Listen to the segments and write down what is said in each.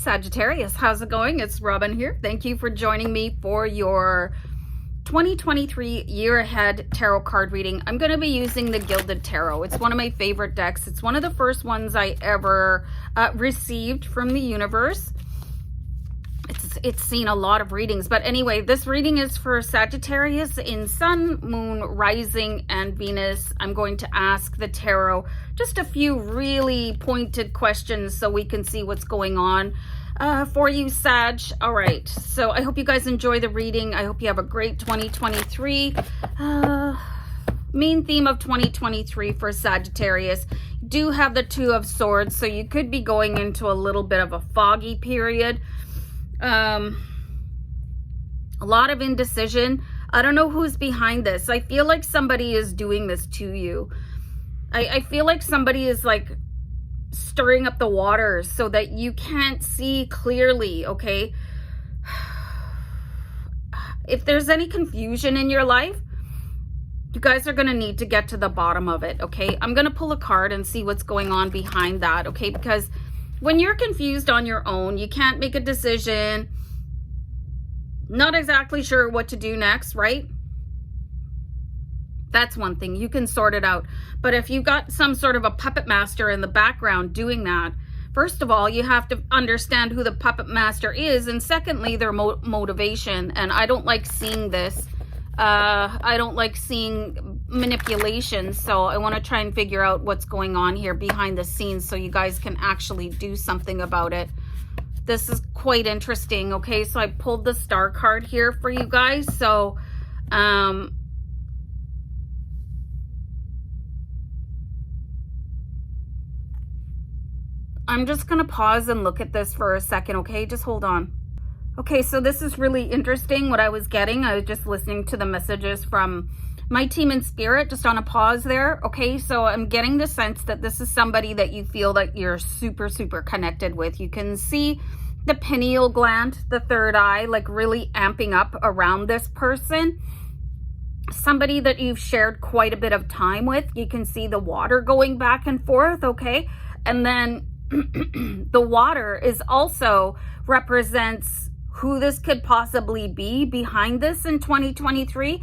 Sagittarius, how's it going? It's Robin here. Thank you for joining me for your 2023 year ahead tarot card reading. I'm going to be using the Gilded Tarot. It's one of my favorite decks. It's one of the first ones I ever received from the universe. It's seen a lot of readings, but anyway, this reading is for Sagittarius in Sun, Moon, Rising, and Venus. I'm going to ask the tarot just a few really pointed questions so we can see what's going on for you, Sag. All right, so I hope you guys enjoy the reading. I hope you have a great 2023. Main theme of 2023 for Sagittarius. You do have the Two of Swords, so you could be going into a little bit of a foggy period. A lot of indecision. I don't know who's behind this. I feel like somebody is doing this to you. I feel like somebody is like stirring up the waters so that you can't see clearly, okay? If there's any confusion in your life, you guys are going to need to get to the bottom of it, okay? I'm going to pull a card and see what's going on behind that, okay? Because when you're confused on your own, you can't make a decision, not exactly sure what to do next, right? That's one thing. You can sort it out. But if you've got some sort of a puppet master in the background doing that, first of all, you have to understand who the puppet master is. And secondly, their motivation. And I don't like seeing this. I don't like seeing manipulation, so I want to try and figure out what's going on here behind the scenes so you guys can actually do something about it. This is quite interesting, okay? So I pulled the Star card here for you guys. So I'm just going to pause and look at this for a second, okay? Just hold on. Okay, so this is really interesting what I was getting. I was just listening to the messages from my team in spirit, just on a pause there. Okay, so I'm getting the sense that this is somebody that you feel that you're super, super connected with. You can see the pineal gland, the third eye, like really amping up around this person. Somebody that you've shared quite a bit of time with. You can see the water going back and forth, okay? And then the water is also represents who this could possibly be behind this in 2023.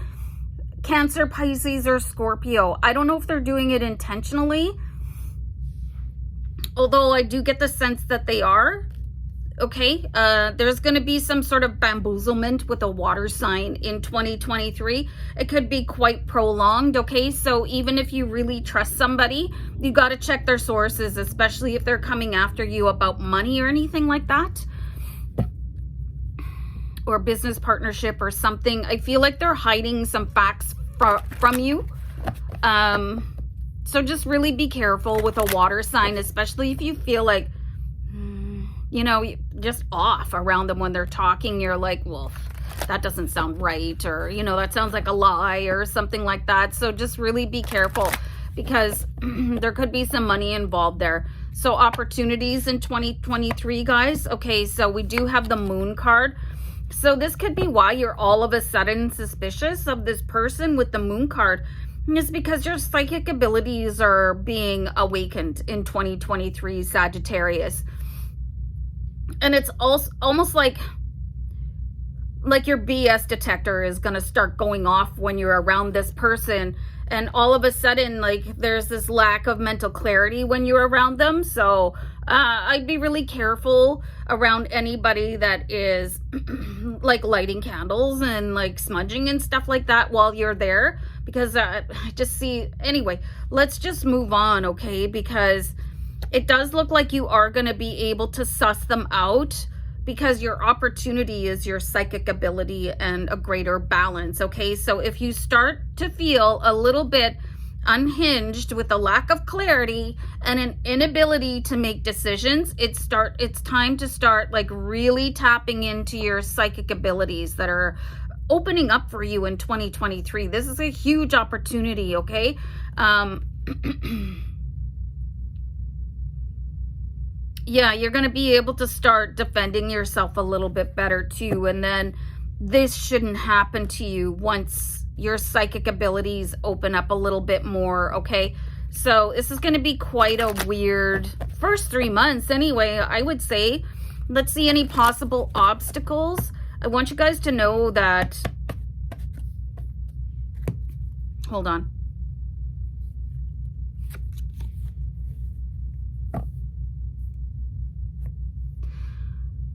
Cancer, Pisces, or Scorpio. I don't know if they're doing it intentionally, although I do get the sense that they are. Okay, there's going to be some sort of bamboozlement with a water sign in 2023. It could be quite prolonged, okay? So even if you really trust somebody, you got to check their sources, especially if they're coming after you about money or anything like that, or business partnership or something. I feel like they're hiding some facts from you. So just really be careful with a water sign, especially if you feel like, you know, just off around them when they're talking. You're like, well, that doesn't sound right, or, you know, that sounds like a lie or something like that. So just really be careful, because there could be some money involved there. So opportunities in 2023, guys. Okay, so we do have the Moon card. So this could be why you're all of a sudden suspicious of this person with the Moon card. It's because your psychic abilities are being awakened in 2023, Sagittarius. And it's also almost like your BS detector is going to start going off when you're around this person. And all of a sudden, like, there's this lack of mental clarity when you're around them. So I'd be really careful around anybody that is like lighting candles and like smudging and stuff like that while you're there. Because I just see, anyway, let's just move on, okay? Because it does look like you are going to be able to suss them out, because your opportunity is your psychic ability and a greater balance, okay? So if you start to feel a little bit unhinged with a lack of clarity and an inability to make decisions, it's time to start like really tapping into your psychic abilities that are opening up for you in 2023. This is a huge opportunity, okay? Yeah, you're going to be able to start defending yourself a little bit better too. And then this shouldn't happen to you once your psychic abilities open up a little bit more, okay? So this is going to be quite a weird first 3 months anyway, I would say, Let's see any possible obstacles. I want you guys to know that, hold on.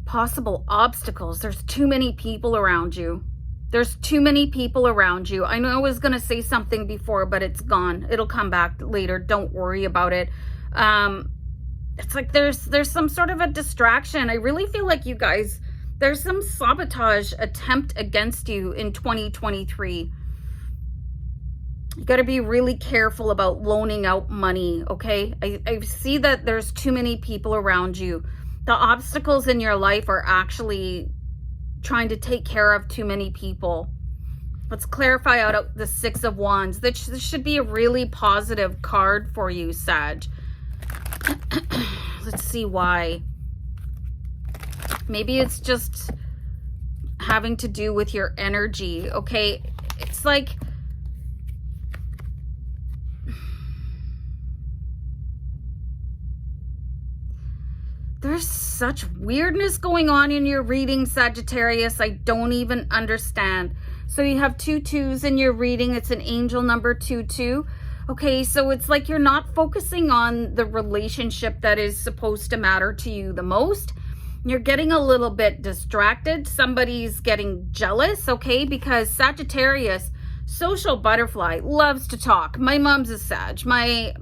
Possible obstacles. There's too many people around you. There's too many people around you. I know I was going to say something before, but it's gone. It'll come back later. Don't worry about it. It's like there's some sort of a distraction. I really feel like you guys, there's some sabotage attempt against you in 2023. You got to be really careful about loaning out money, okay? I see that there's too many people around you. The obstacles in your life are actually trying to take care of too many people. Let's clarify out the Six of Wands. This should be a really positive card for you, Sag. Let's see why. Maybe it's just having to do with your energy, okay? It's like there's such weirdness going on in your reading, Sagittarius. I don't even understand. So you have 2 2s in your reading. It's an angel number 22. Okay, so it's like you're not focusing on the relationship that is supposed to matter to you the most. You're getting a little bit distracted. Somebody's getting jealous, okay? Because Sagittarius, social butterfly, loves to talk. My mom's a Sag. My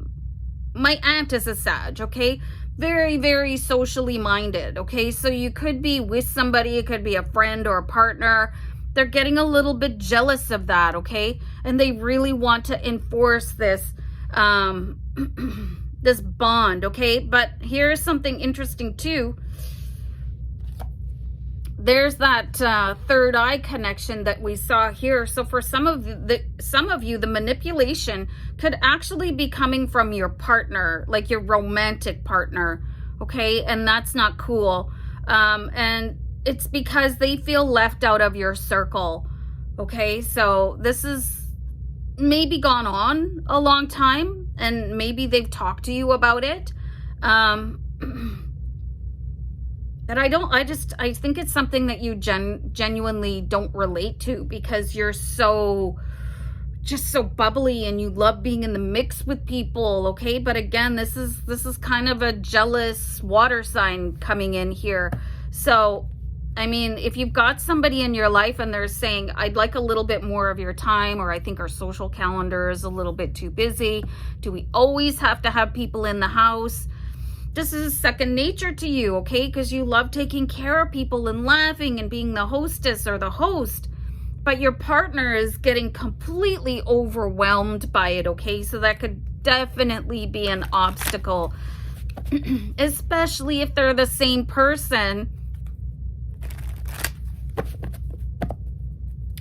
aunt is a Sag, okay? Very, very socially minded, okay? So you could be with somebody, it could be a friend or a partner. They're getting a little bit jealous of that, okay? And they really want to enforce this, this bond, okay? But here's something interesting too. There's that third eye connection that we saw here. So for some of you, the manipulation could actually be coming from your partner, like your romantic partner, okay? And that's not cool. And it's because they feel left out of your circle, okay? So this is maybe gone on a long time, and maybe they've talked to you about it. But I think it's something that you genuinely don't relate to, because you're just so bubbly and you love being in the mix with people, okay? But again, this is kind of a jealous water sign coming in here. So, I mean, if you've got somebody in your life and they're saying, I'd like a little bit more of your time, or I think our social calendar is a little bit too busy. Do we always have to have people in the house? This is second nature to you, okay? Because you love taking care of people and laughing and being the hostess or the host. But your partner is getting completely overwhelmed by it, okay? So that could definitely be an obstacle, especially if they're the same person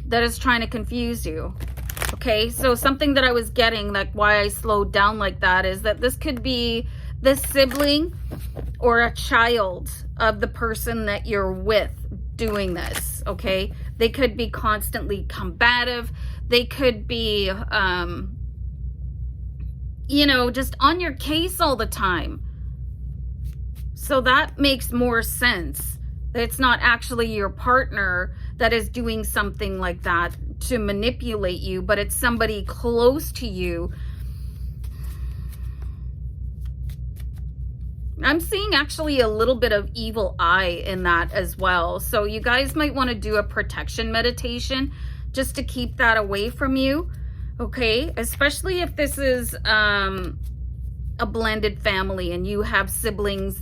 that is trying to confuse you. Okay, so something that I was getting, like why I slowed down like that, is that this could be the sibling or a child of the person that you're with doing this, okay? They could be constantly combative. They could be, you know, just on your case all the time. So that makes more sense. It's not actually your partner that is doing something like that to manipulate you, but it's somebody close to you. I'm seeing actually a little bit of evil eye in that as well. So you guys might want to do a protection meditation just to keep that away from you, okay? Especially if this is a blended family and you have siblings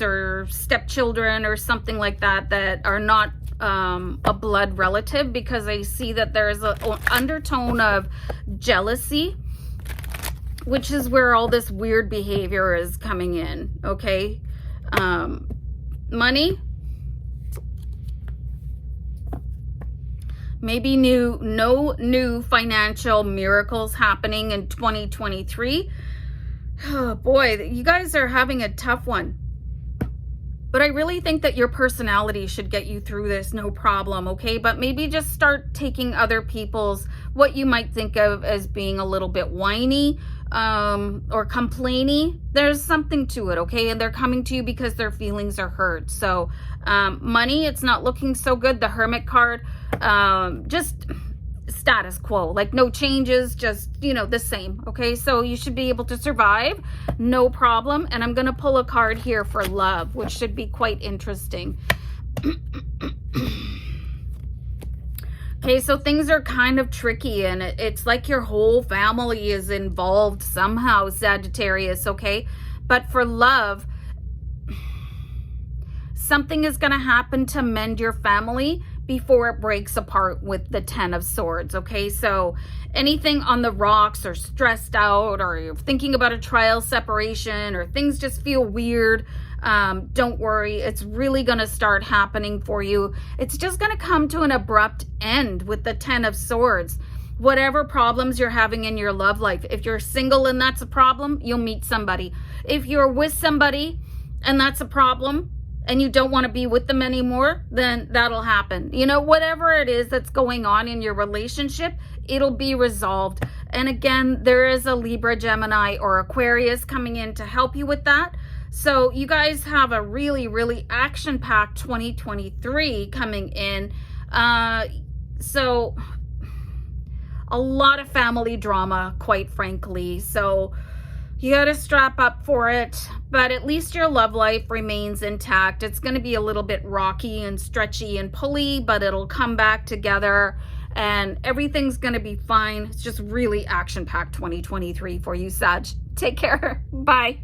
or stepchildren or something like that that are not a blood relative, because I see that there's an undertone of jealousy, which is where all this weird behavior is coming in, okay? Money. Maybe no new financial miracles happening in 2023. Oh boy, you guys are having a tough one. But I really think that your personality should get you through this, no problem, okay? But maybe just start taking other people's, what you might think of as being a little bit whiny or complainy. There's something to it, okay? And they're coming to you because their feelings are hurt. So money, it's not looking so good. The Hermit card, just status quo, like no changes, just, you know, the same, okay? So you should be able to survive, no problem. And I'm going to pull a card here for love, which should be quite interesting. Okay, so things are kind of tricky, and it's like your whole family is involved somehow, Sagittarius, okay? But for love, something is going to happen to mend your family before it breaks apart with the 10 of Swords, okay? So anything on the rocks or stressed out, or you're thinking about a trial separation, or things just feel weird, don't worry. It's really going to start happening for you. It's just going to come to an abrupt end with the 10 of Swords. Whatever problems you're having in your love life, if you're single and that's a problem, you'll meet somebody. If you're with somebody and that's a problem, and you don't want to be with them anymore, then that'll happen. You know, whatever it is that's going on in your relationship, it'll be resolved. And again, there is a Libra, Gemini, or Aquarius coming in to help you with that. So you guys have a really, really action-packed 2023 coming in. So a lot of family drama, quite frankly. So you got to strap up for it, but at least your love life remains intact. It's going to be a little bit rocky and stretchy and pulley, but it'll come back together and everything's going to be fine. It's just really action-packed 2023 for you, Sag. Take care. Bye.